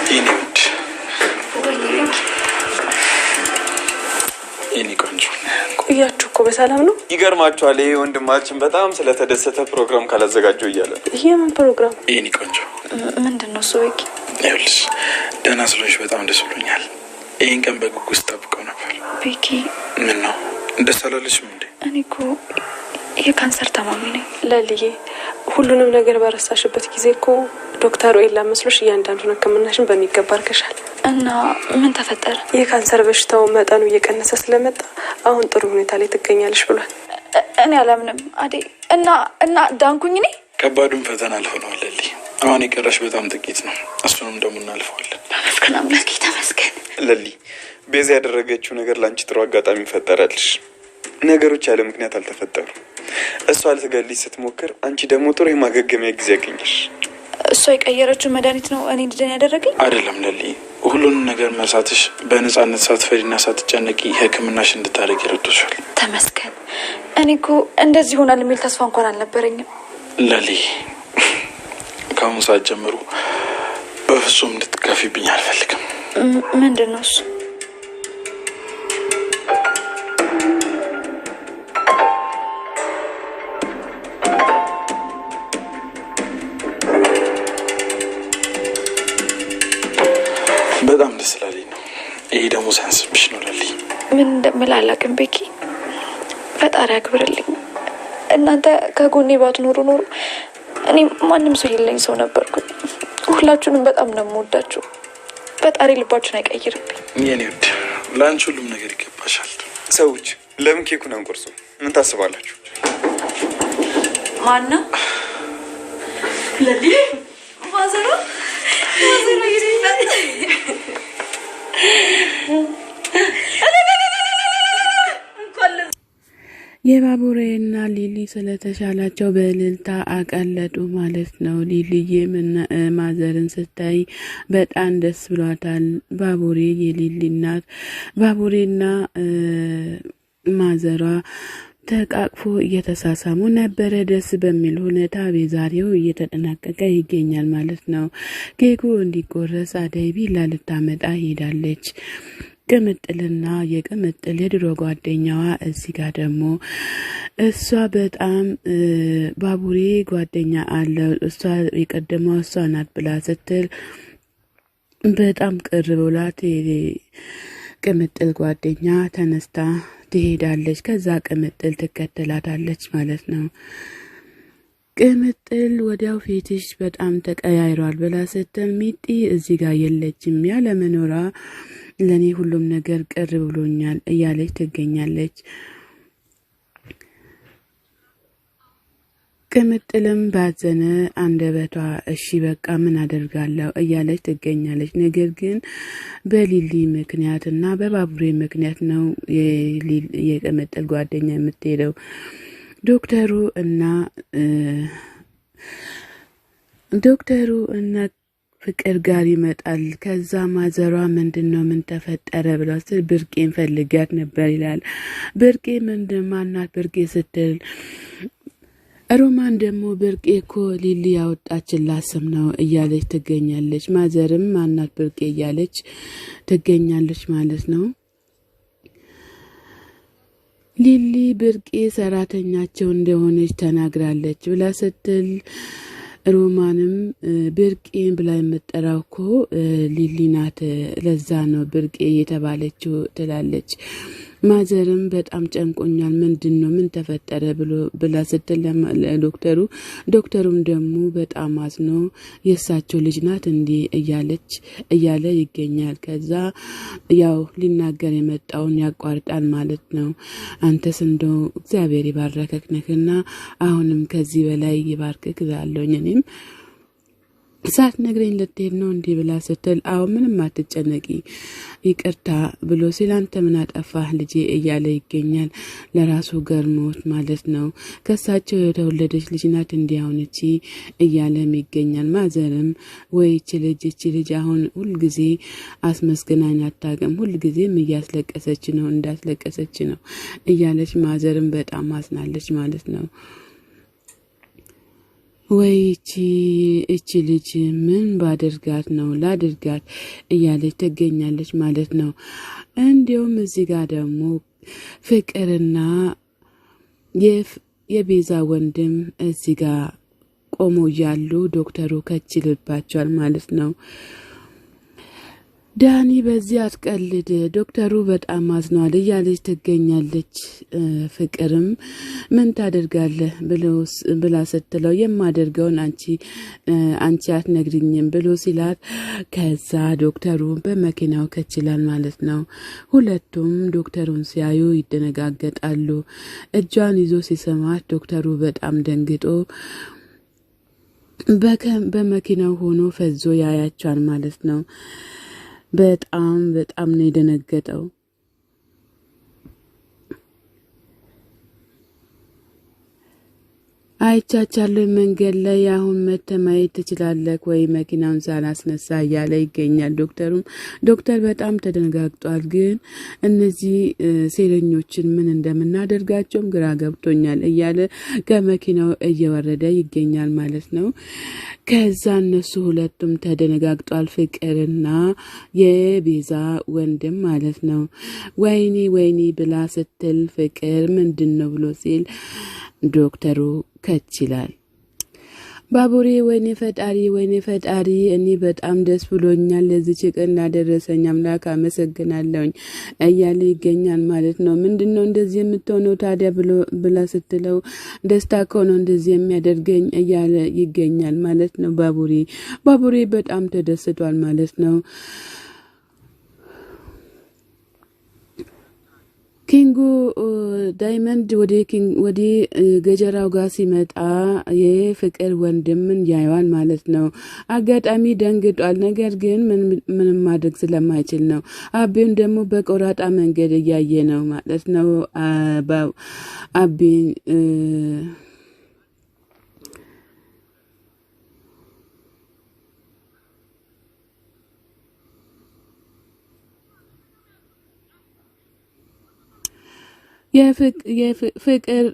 ኢኒድ ኢኒ ቆንጆ ቆያችሁ እኮ በሰላም ነው? ይገርማችኋል። ይሄ ወንድማችን በጣም ስለተደሰተ ፕሮግራም ካላዘጋጀው እያለ ነው። ይሄ ምን ፕሮግራም? ኢኒ ቆንጆ ምንድነው እሱ? ቤኪ ይኸውልሽ ደህና ስለሆንሽ በጣም ደስ ብሎኛል። ይሄን ቀን በጉጉት ጠብቀው ነበር። ቤኪ ምን ነው ደስ አላለሽም እንዴ? እኔ እኮ የካንሰር ታማሚ ነኝ። ለልዬ ሁሉንም ነገር በረሳሽበት ጊዜ እኮ ዶክተሩ ኤላ መስሎሽ እያንዳንዱን ሕክምናሽን በሚገባ አድርገሻል። እና ምን ተፈጠረ? የካንሰር በሽታው መጠኑ እየቀነሰ ስለመጣ አሁን ጥሩ ሁኔታ ላይ ትገኛለሽ ብሏል። እኔ አላምንም አዴ። እና ዳንኩኝ እኔ። ከባዱን ፈተና አልፈነዋል ለሊ። አሁን የቀረሽ በጣም ጥቂት ነው። እሱንም ደግሞ እናልፈዋለን። ተመስገን አምላኬ ተመስገን። ለሊ ቤዛ ያደረገችው ነገር ላንቺ ጥሩ አጋጣሚ ፈጠረልሽ። ነገሮች ያለ ምክንያት አልተፈጠሩ። እሷ ልትገልሽ ስትሞክር አንቺ ደግሞ ጥሩ የማገገሚያ ጊዜ ያገኘሽ። እሷ የቀየረችው መድኃኒት ነው እኔ እንድደን ያደረገኝ አይደለም ለሊ። ሁሉንም ነገር መርሳትሽ በነፃነት ሳትፈሪና ሳትጨነቂ ሕክምናሽ እንድታደርግ ይረዳሻል። ተመስገን። እኔ እኮ እንደዚህ ይሆናል የሚል ተስፋ እንኳን አልነበረኝም። ለሊ ከአሁን ሰዓት ጀምሮ በፍጹም እንድትከፊብኝ አልፈልግም። ምንድን ነው እሱ? በጣም ደስ ስላለኝ ነው። ይሄ ደግሞ ሳያንስብሽ ነው ለሊ። ምን እንደምል አላውቅም ቤኪ። ፈጣሪ ያክብርልኝ። እናንተ ከጎኔ ባትኖሩ ኖሮ እኔ ማንም ሰው የለኝ ሰው ነበርኩኝ። ሁላችሁንም በጣም ነው የምወዳችሁ። ፈጣሪ ልባችሁን አይቀይርብኝ። የኔ ውድ ለአንቺ ሁሉም ነገር ይገባሻል። ሰዎች ለምን ኬኩን አንቆርሱ? ምን ታስባላችሁ? ማነው? ለሊ ማዘሮ ይዘኛል። የባቡሬና ሊሊ ስለተሻላቸው በእልልታ አቀለጡ ማለት ነው። ሊሊዬም ማዘርን ስታይ በጣም ደስ ብሏታል። ባቡሬ የሊሊ እናት ባቡሬና ማዘሯ ተቃቅፎ እየተሳሳሙ ነበረ። ደስ በሚል ሁኔታ ቤዛሬው እየተጠናቀቀ ይገኛል ማለት ነው። ኬኩ እንዲቆረስ አደይ ቢላ ልታመጣ ሄዳለች። ቅምጥልና የቅምጥል የድሮ ጓደኛዋ እዚህ ጋር ደግሞ እሷ በጣም ባቡሬ ጓደኛ አለው እሷ የቀደመው እሷ ናት ብላ ስትል በጣም ቅር ብላት ቅምጥል ጓደኛ ተነስታ ትሄዳለች። ከዛ ቅምጥል ትከተላታለች ማለት ነው። ቅምጥል ወዲያው ፊትሽ በጣም ተቀያይሯል ብላ ስትል ሚጢ እዚህ ጋር የለችም ያለ መኖሯ ለኔ ሁሉም ነገር ቅር ብሎኛል እያለች ትገኛለች። ቅምጥልም ባዘነ አንደበቷ እሺ በቃ ምን አደርጋለሁ እያለች ትገኛለች። ነገር ግን በሊሊ ምክንያትና በባቡሬ ምክንያት ነው የቅምጥል ጓደኛ የምትሄደው። ዶክተሩ እና ፍቅር ጋር ይመጣል። ከዛ ማዘሯ ምንድነው ምን ተፈጠረ ብላ ስትል ብርቄን ፈልጋት ነበር ይላል። ብርቄ ምንድን ማናት ብርቄ ስትል ሮማን ደግሞ ብርቄ እኮ ሊሊ ያወጣችላት ስም ነው እያለች ትገኛለች። ማዘርም ማናት ብርቄ እያለች ትገኛለች ማለት ነው። ሊሊ ብርቄ ሰራተኛቸው እንደሆነች ተናግራለች ብላ ስትል ሮማንም ብርቄን ብላ የምትጠራው እኮ ሊሊ ናት፣ ለዛ ነው ብርቄ የተባለችው ትላለች። ማዘርም በጣም ጨንቆኛል፣ ምንድነው ምን ተፈጠረ ብላ ስትል ዶክተሩም ደግሞ በጣም አዝኖ የእሳቸው ልጅ ናት እንዴ እያለ ይገኛል። ከዛ ያው ሊናገር የመጣውን ያቋርጣል ማለት ነው። አንተስ እንደው እግዚአብሔር ይባረከክ ነህና አሁንም ከዚህ በላይ ይባርክክ እላለሁኝ። እኔም ሳትነግረኝ ልትሄድ ነው እንዲህ ብላ ስትል አዎ ምንም አትጨነቂ ይቅርታ ብሎ ሲል አንተ ምን አጠፋህ ልጄ እያለ ይገኛል። ለራሱ ገርሞት ማለት ነው። ከሳቸው የተወለደች ልጅ ናት እንዲያውንቺ እያለም ይገኛል። ማዘርም ወይ እቺ ልጅ አሁን ሁልጊዜ አስመስግናኝ አታውቅም፣ ሁልጊዜም እያስለቀሰች ነው እንዳስለቀሰች ነው እያለች ማዘርም በጣም አዝናለች ማለት ነው። ወይ እቺ ልጅ ምን ባደርጋት ነው ላድርጋት እያለች ትገኛለች ማለት ነው። እንዲሁም እዚህ ጋር ደግሞ ፍቅርና የቤዛ ወንድም እዚህ ጋር ቆሞ ያሉ ዶክተሩ ከችልባቸዋል ማለት ነው። ዳኒ በዚህ አትቀልድ ዶክተሩ በጣም አዝኗል እያለች ትገኛለች። ፍቅርም ምን ታደርጋለህ ብላ ስትለው የማደርገውን አንቺ አትነግሪኝም ብሎ ሲላት ከዛ ዶክተሩ በመኪናው ከችላል ማለት ነው። ሁለቱም ዶክተሩን ሲያዩ ይደነጋገጣሉ። እጇን ይዞ ሲሰማት ዶክተሩ በጣም ደንግጦ በመኪናው ሆኖ ፈዞ ያያቸዋል ማለት ነው። በጣም ነው የደነገጠው። አይቻቻለሁ መንገድ ላይ አሁን ማየት ትችላለህ ወይ መኪናውን ሳላስነሳ እያለ ይገኛል። ዶክተር በጣም ተደነጋግጧል። ግን እነዚህ ሴረኞችን ምን እንደምናደርጋቸውም ግራ ገብቶኛል እያለ ከመኪናው እየወረደ ይገኛል ማለት ነው። ከዛ እነሱ ሁለቱም ተደነጋግጧል። ፍቅርና የቤዛ ወንድም ማለት ነው። ወይኔ ብላ ስትል ፍቅር ምንድነው ብሎ ሲል ዶክተሩ ከችላል። ባቡሬ ወይኔ ፈጣሪ እኔ በጣም ደስ ብሎኛል ለዚህ ቀን ላደረሰኝ አምላክ አመሰግናለሁኝ እያለ ይገኛል ማለት ነው። ምንድነው እንደዚህ የምትሆነው ታዲያ ብላ ስትለው ደስታ ከሆነ እንደዚህ የሚያደርገኝ እያለ ይገኛል ማለት ነው። ባቡሬ በጣም ተደስቷል ማለት ነው። ኪንጉ ዳይመንድ ወደ ገጀራው ጋር ሲመጣ የፍቅር ወንድምን ያየዋል ማለት ነው። አጋጣሚ ደንግጧል። ነገር ግን ምንም ማድረግ ስለማይችል ነው። አቤን ደግሞ በቆራጣ መንገድ እያየ ነው ማለት ነው። አቤን የፍቅር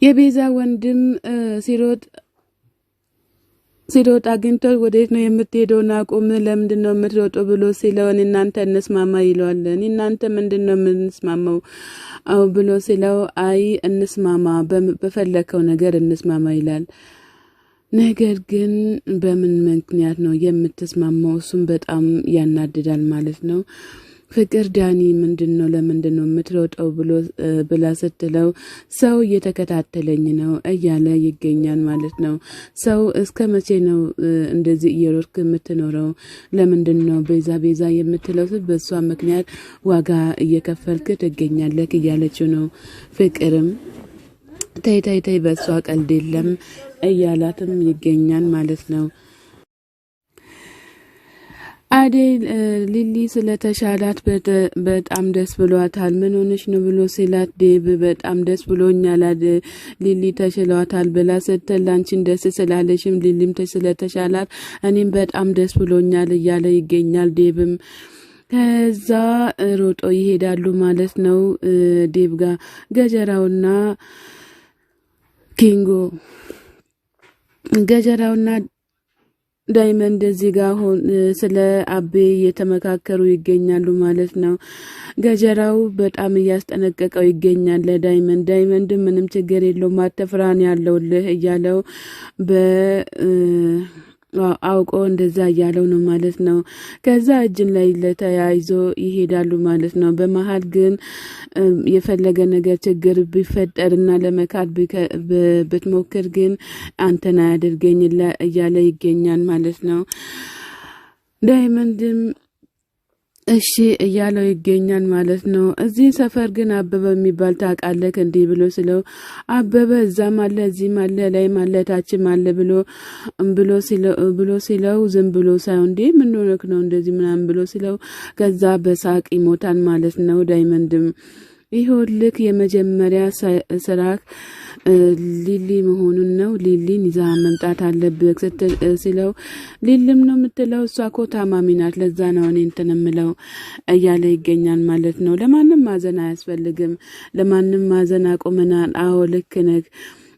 የቤዛ ወንድም ሲሮጥ አግኝቶ ወዴት ነው የምትሄደው? ናቁም ለምንድን ነው የምትሮጠው ብሎ ሲለው እናንተ እንስማማ ይለዋል። እናንተ ምንድን ነው የምንስማማው ብሎ ሲለው አይ እንስማማ በፈለከው ነገር እንስማማ ይላል። ነገር ግን በምን ምክንያት ነው የምትስማማው? እሱም በጣም ያናድዳል ማለት ነው። ፍቅር ዳኒ ምንድነው ለምንድነው የምትሮጠው ብላ ስትለው ሰው እየተከታተለኝ ነው እያለ ይገኛል ማለት ነው። ሰው እስከ መቼ ነው እንደዚህ እየሮጥክ የምትኖረው? ለምንድነው ቤዛ የምትለው? በሷ ምክንያት ዋጋ እየከፈልክ ትገኛለህ እያለችው ነው። ፍቅርም ተይ በሷ ቀልድ የለም እያላትም ይገኛል ማለት ነው። አደይ ሊሊ ስለተሻላት በጣም ደስ ብሏታል። ምን ሆነሽ ነው ብሎ ሲላት ዴብ በጣም ደስ ብሎኛል ሊሊ ተሽሏታል ብላ ስትል አንቺን ደስ ስላለሽም ሊሊም ስለተሻላት እኔም በጣም ደስ ብሎኛል እያለ ይገኛል። ዴብም ከዛ ሮጦ ይሄዳሉ ማለት ነው። ዴብ ጋር ገጀራውና ኪንጎ ገጀራውና ዳይመንድ እዚህ ጋር ስለ አቤ እየተመካከሩ ይገኛሉ ማለት ነው። ገጀራው በጣም እያስጠነቀቀው ይገኛል ለዳይመንድ ምንም ችግር የለውም አትፍራን ያለውልህ እያለው አውቆ እንደዛ እያለው ነው ማለት ነው። ከዛ እጅን ላይ ለተያይዞ ይሄዳሉ ማለት ነው። በመሃል ግን የፈለገ ነገር ችግር ቢፈጠርና ለመካድ ብትሞክር ግን አንተን አያደርገኝ እያለ ይገኛል ማለት ነው። ዳይመንድም እሺ እያለው ይገኛል ማለት ነው። እዚህ ሰፈር ግን አበበ የሚባል ታውቃለህ እንዴ ብሎ ስለው አበበ እዛም አለ እዚህም አለ ላይም አለ ታችም አለ ብሎ ሲለው ዝም ብሎ ሳይሆን እንዴ ምን ሆነክ ነው እንደዚህ ምናምን ብሎ ሲለው ከዛ በሳቅ ይሞታል ማለት ነው። ዳይመንድም ይኸውልህ የመጀመሪያ ስራክ ሊሊ መሆኑን ነው። ሊሊን ይዛ መምጣት አለብህ ሲለው ሊልም ነው የምትለው እሷ እኮ ታማሚ ናት ለዛ ነው እኔ እንትን የምለው እያለ ይገኛል ማለት ነው። ለማንም ማዘን አያስፈልግም። ለማንም ማዘን አቁመናል። አዎ ልክ ነህ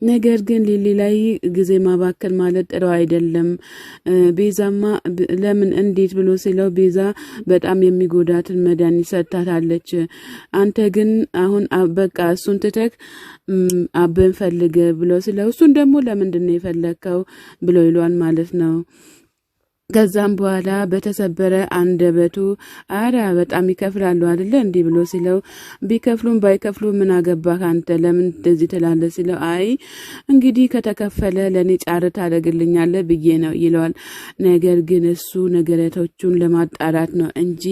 ነገር ግን ሊሊ ላይ ጊዜ ማባከል ማለት ጥሩ አይደለም። ቤዛማ ለምን እንዴት ብሎ ሲለው ቤዛ በጣም የሚጎዳትን መድኃኒት ሰጥታታለች። አንተ ግን አሁን በቃ እሱን ትተክ አብን ፈልግ ብሎ ሲለው እሱን ደግሞ ለምንድን ነው የፈለከው ብሎ ይሏል ማለት ነው። ከዛም በኋላ በተሰበረ አንደበቱ አራ በጣም ይከፍላሉ አይደለ እንዲህ ብሎ ሲለው ቢከፍሉም ባይከፍሉ ምን አገባህ አንተ ለምን እንደዚህ ትላለህ ሲለው አይ እንግዲህ ከተከፈለ ለኔ ጫር ታደርግልኛለህ ብዬ ነው ይለዋል። ነገር ግን እሱ ነገራቶቹን ለማጣራት ነው እንጂ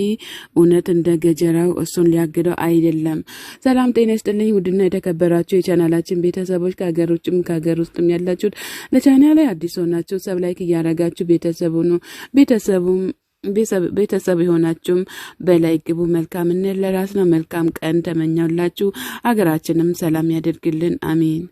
እውነት እንደገጀራው እሱን ሊያግደው አይደለም። ሰላም ጤና ይስጥልኝ ውድና የተከበራችሁ የቻናላችን ቤተሰቦች ከሀገር ውጭም ከሀገር ውስጥም ያላችሁ ለቻናሌ አዲስ ሆናችሁ ሰብ ላይክ እያደረጋችሁ ቤተሰቡ ነው ቤተሰብ የሆናችሁም በላይ ግቡ። መልካምነት ለራስ ነው። መልካም ቀን ተመኛውላችሁ። አገራችንም ሰላም ያደርግልን። አሜን።